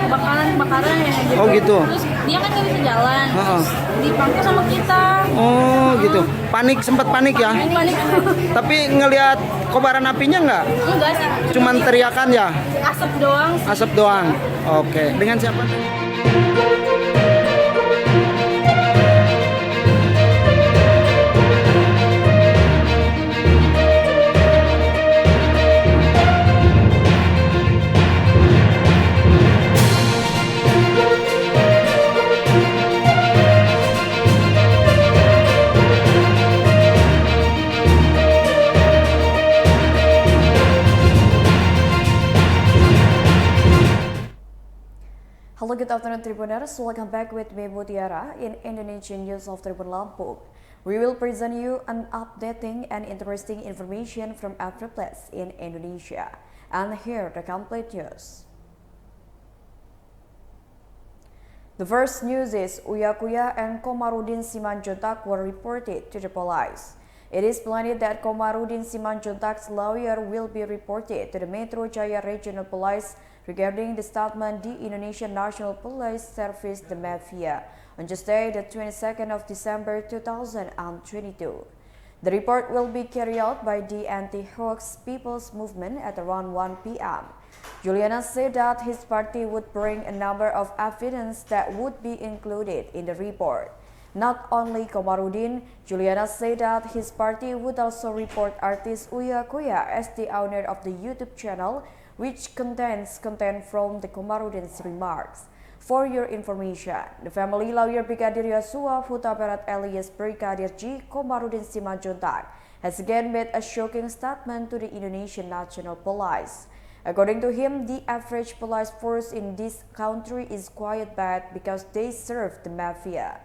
bakaran ya gitu. Oh gitu. Terus dia kan nggak bisa jalan. Terus dipangku sama kita. Oh gitu. Panik, sempat panik ya? Panik. Tapi ngelihat kobaran apinya nggak? Enggak sih. Cuman teriakan ya? Asap doang sih. Asap doang. Oke. Dengan siapa? Hello, good afternoon, Tribuners. Welcome back with me, Mutiara, in Indonesian News of Tribun Lampung. We will present you an updating and interesting information from every place in Indonesia. And here the complete news. The first news is Uya Kuya and Komarudin Simanjuntak were reported to the police. It is planned that Komarudin Simanjuntak's lawyer will be reported to the Metro Jaya Regional Police regarding the statement the Indonesian National Police Service, the Mafia, on Tuesday, the 22nd of December 2022. The report will be carried out by the Anti-Hoax People's Movement at around 1 p.m. Juliana said that his party would bring a number of evidence that would be included in the report. Not only Komarudin, Juliana said that his party would also report artist Uya Kuya as the owner of the YouTube channel, which contains content from the Komarudin's remarks. For your information, the family lawyer Brigadir Yosua Huta Barat alias Brigadir J. Komarudin Simanjuntak has again made a shocking statement to the Indonesian National Police. According to him, the average police force in this country is quite bad because they serve the mafia.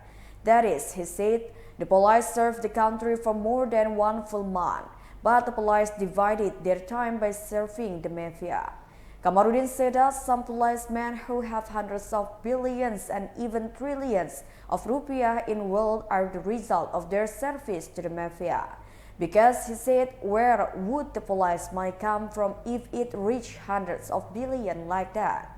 That is, he said, the police served the country for more than 1 full month, but the police divided their time by serving the mafia. Komarudin said that some policemen who have hundreds of billions and even trillions of rupiah in wealth are the result of their service to the mafia. Because he said, where would the police money come from if it reached hundreds of billions like that?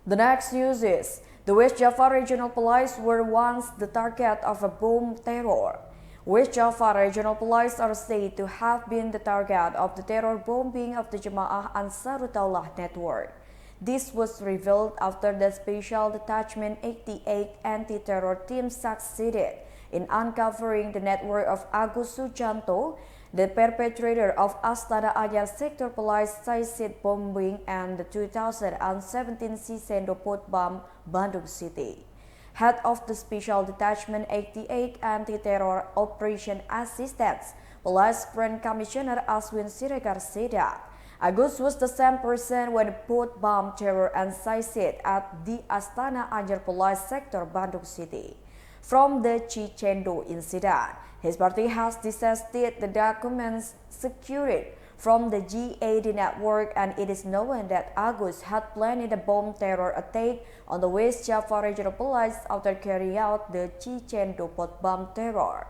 The next news is, the West Java Regional Police were once the target of a bomb terror. West Java Regional Police are said to have been the target of the terror bombing of the Jemaah Ansarutaulah network. This was revealed after the Special Detachment 88 anti-terror team succeeded in uncovering the network of Agus Sujanto, the perpetrator of Astana Anyar Sector Police suicide bombing and the 2017 Sisendo Pot Bomb, Bandung City. Head of the Special Detachment 88 Anti-Terror Operation Assistance, Police Grand Commissioner Aswin Siregar said that Agus was the same person when the pot bomb terror and suicide at the Astana Anyar Police Sector, Bandung City. From the Cicendo incident, his party has disassessed the documents secured from the GAD network, and it is known that Agus had planned a bomb terror attack on the West Java Regional Police after carrying out the Cicendo pot bomb terror.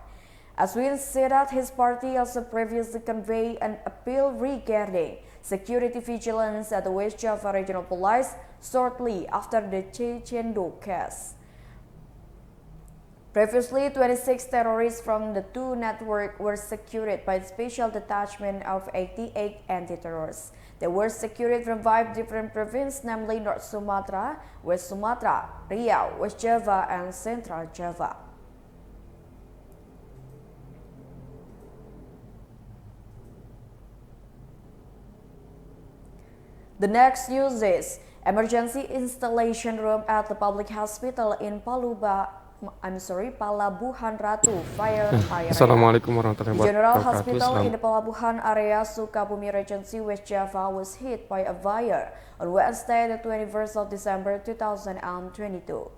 Aswin said that his party also previously conveyed an appeal regarding security vigilance at the West Java Regional Police shortly after the Cicendo case. Previously, 26 terrorists from the two networks were secured by the Special Detachment of 88 anti-terrorists. They were secured from 5 different provinces, namely North Sumatra, West Sumatra, Riau, West Java, and Central Java. The next news is emergency installation room at the public hospital in Palabuhan Ratu fire area. Assalamualaikum warahmatullahi wabarakatuh. General Hospital in the Palabuhan area Sukabumi Regency, West Java was hit by a fire on Wednesday, the 21st of December 2022.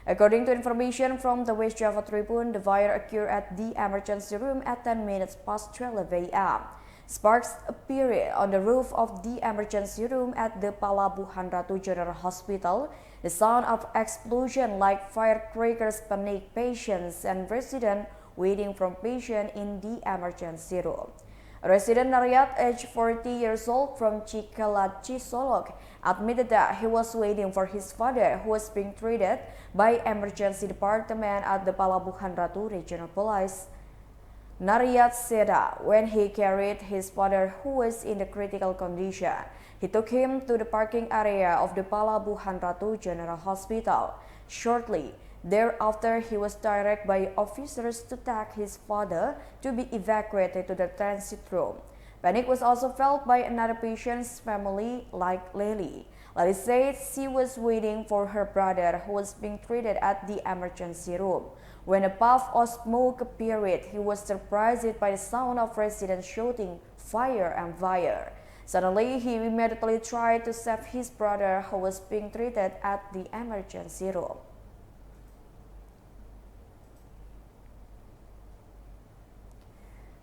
According to information from the West Java Tribun, the fire occurred at the emergency room at 10 minutes past 12 a.m. Sparks appeared on the roof of the emergency room at the Palabuhan Ratu General Hospital. The sound of explosion like firecrackers panicked patients and residents waiting for patient in the emergency room. Resident Nariat, aged 40 years old from Cikalaci, Solok, admitted that he was waiting for his father, who was being treated by emergency department at the Palabuhan Ratu Regional Police. Nariat said that when he carried his father, who was in a critical condition, he took him to the parking area of the Palabuhan Ratu General Hospital. Shortly thereafter, he was directed by officers to take his father to be evacuated to the transit room. Panic was also felt by another patient's family, like Lily. Lily said she was waiting for her brother, who was being treated at the emergency room. When a puff of smoke appeared, he was surprised by the sound of residents shouting, "Fire and fire!" Suddenly, he immediately tried to save his brother, who was being treated at the emergency room.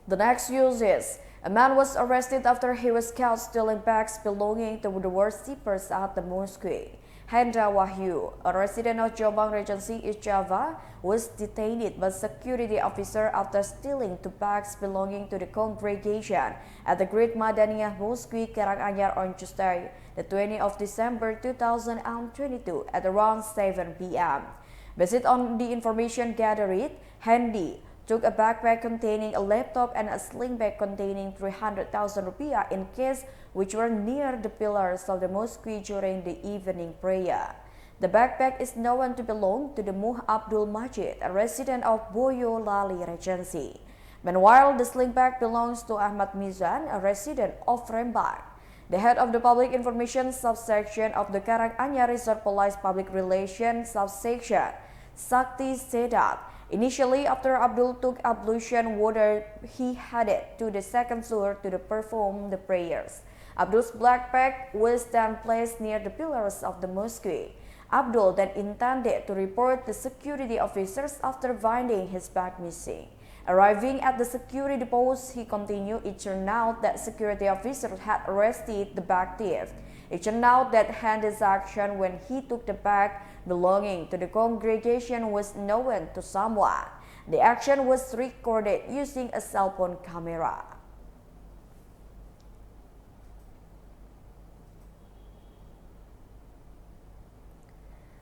The next news is, a man was arrested after he was caught stealing bags belonging to the worshippers at the mosque. Hendra Wahyu, a resident of Jombang Regency, East Java, was detained by security officer after stealing two bags belonging to the congregation at the Great Madaniyah Mosque, Karanganyar on Tuesday, the 20th of December 2022 at around 7 p.m. Based on the information gathered, Hendy took a backpack containing a laptop and a sling bag containing 300,000 rupiah in cash, which were near the pillars of the mosque during the evening prayer. The backpack is known to belong to the Muh Abdul Majid, a resident of Boyolali Regency. Meanwhile, the sling bag belongs to Ahmad Mizan, a resident of Rembang. The head of the Public Information Subsection of the Karanganyar Resort Police Public Relations Subsection, Sakti, said that initially, after Abdul took ablution water, he headed to the second floor to perform the prayers. Abdul's backpack was then placed near the pillars of the mosque. Abdul then intended to report the security officers after finding his bag missing. Arriving at the security post, he continued. It turned out that security officers had arrested the bag thief. It turned out that Henry's action when he took the bag belonging to the congregation was known to someone. The action was recorded using a cell phone camera.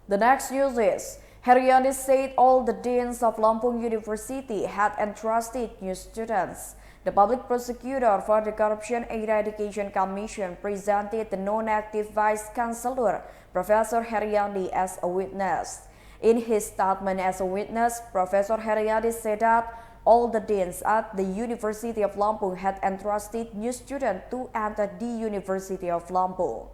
The next news is, Heriandi said all the deans of Lampung University had entrusted new students. The public prosecutor for the Corruption Eradication Commission presented the non-active Vice Chancellor, Professor Heriandi, as a witness. In his statement as a witness, Professor Heriandi said that all the deans at the University of Lampung had entrusted new students to enter the University of Lampung.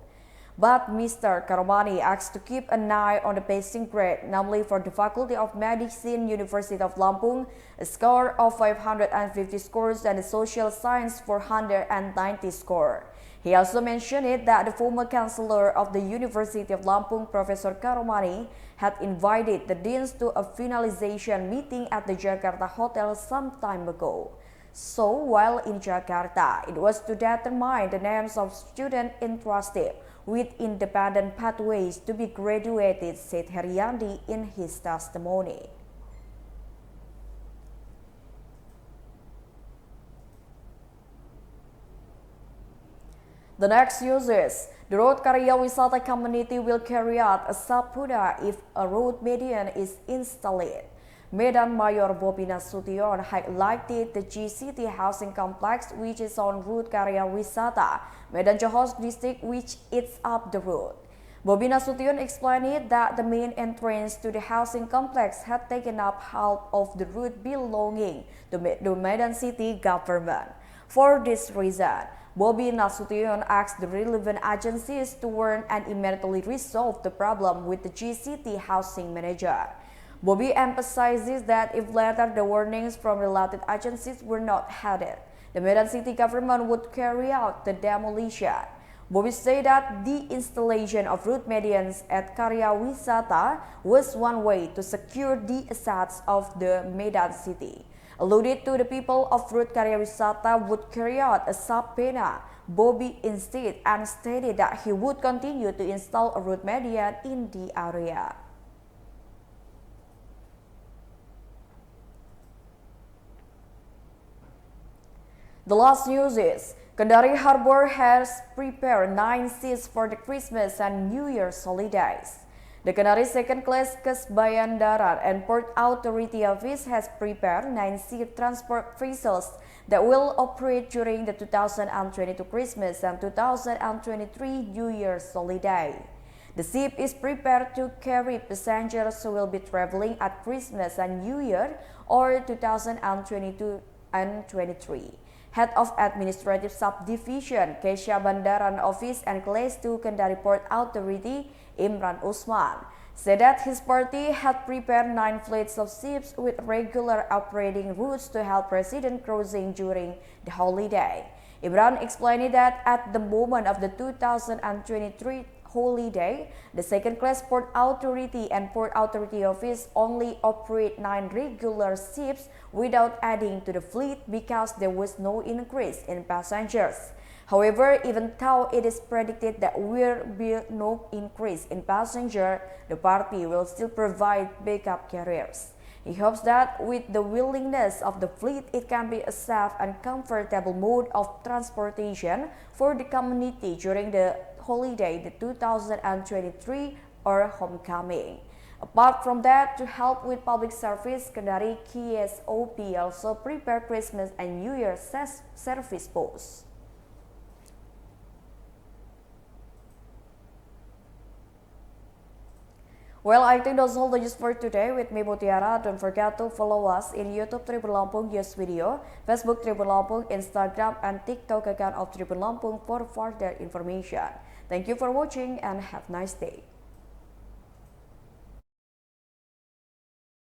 But Mr. Karomani asked to keep an eye on the passing grade, namely for the Faculty of Medicine, University of Lampung, a score of 550 scores, and the Social Science 490 score. He also mentioned that the former Chancellor of the University of Lampung, Professor Karomani, had invited the deans to a finalization meeting at the Jakarta Hotel some time ago. So, while in Jakarta, it was to determine the names of students entrusted with independent pathways to be graduated, said Heriandi in his testimony. The next news is, the Road Karya Wisata community will carry out a sabpuda if a road median is installed. Medan Mayor Bobi Nasution highlighted the GCT housing complex, which is on Route Karya Wisata, Medan Johor district, which is up the road. Bobi Nasution explained that the main entrance to the housing complex had taken up half of the route belonging to the Medan city government. For this reason, Bobi Nasution asked the relevant agencies to warn and immediately resolve the problem with the GCT housing manager. Bobi emphasizes that if later the warnings from related agencies were not heeded, the Medan city government would carry out the demolition. Bobi said that the installation of route medians at Karya Wisata was one way to secure the assets of the Medan city. Alluded to the people of Route Karya Wisata would carry out a subpoena, Bobi instead and stated that he would continue to install a route median in the area. The last news is Kendari Harbor has prepared 9 seats for the Christmas and New Year's holidays. The Kendari Second-Class Kesbayandaran and Port Authority Office has prepared 9 seat transport vessels that will operate during the 2022 Christmas and 2023 New Year's holiday. The ship is prepared to carry passengers who will be traveling at Christmas and New Year or 2022 and 23. Head of Administrative Subdivision, Kesbayandaran Office and Class 2 Kendari Port Authority, Imran Usman, said that his party had prepared 9 fleets of ships with regular operating routes to help residents crossing during the holiday. Imran explained that at the moment of the 2023 holiday, the Second-Class Port Authority and Port Authority Office only operate 9 regular ships without adding to the fleet because there was no increase in passengers. However, even though it is predicted that will be no increase in passenger, the party will still provide backup carriers. He hopes that with the willingness of the fleet, it can be a safe and comfortable mode of transportation for the community during the holiday, the 2023 or homecoming. Apart from that, to help with public service, Kendari KSOP also prepare Christmas and New Year service posts. Well, I think that's all the news for today with me, Mutiara. Don't forget to follow us in YouTube Tribun Lampung News Video, Facebook Tribun Lampung, Instagram, and TikTok account of Tribun Lampung for further information. Thank you for watching and have a nice day.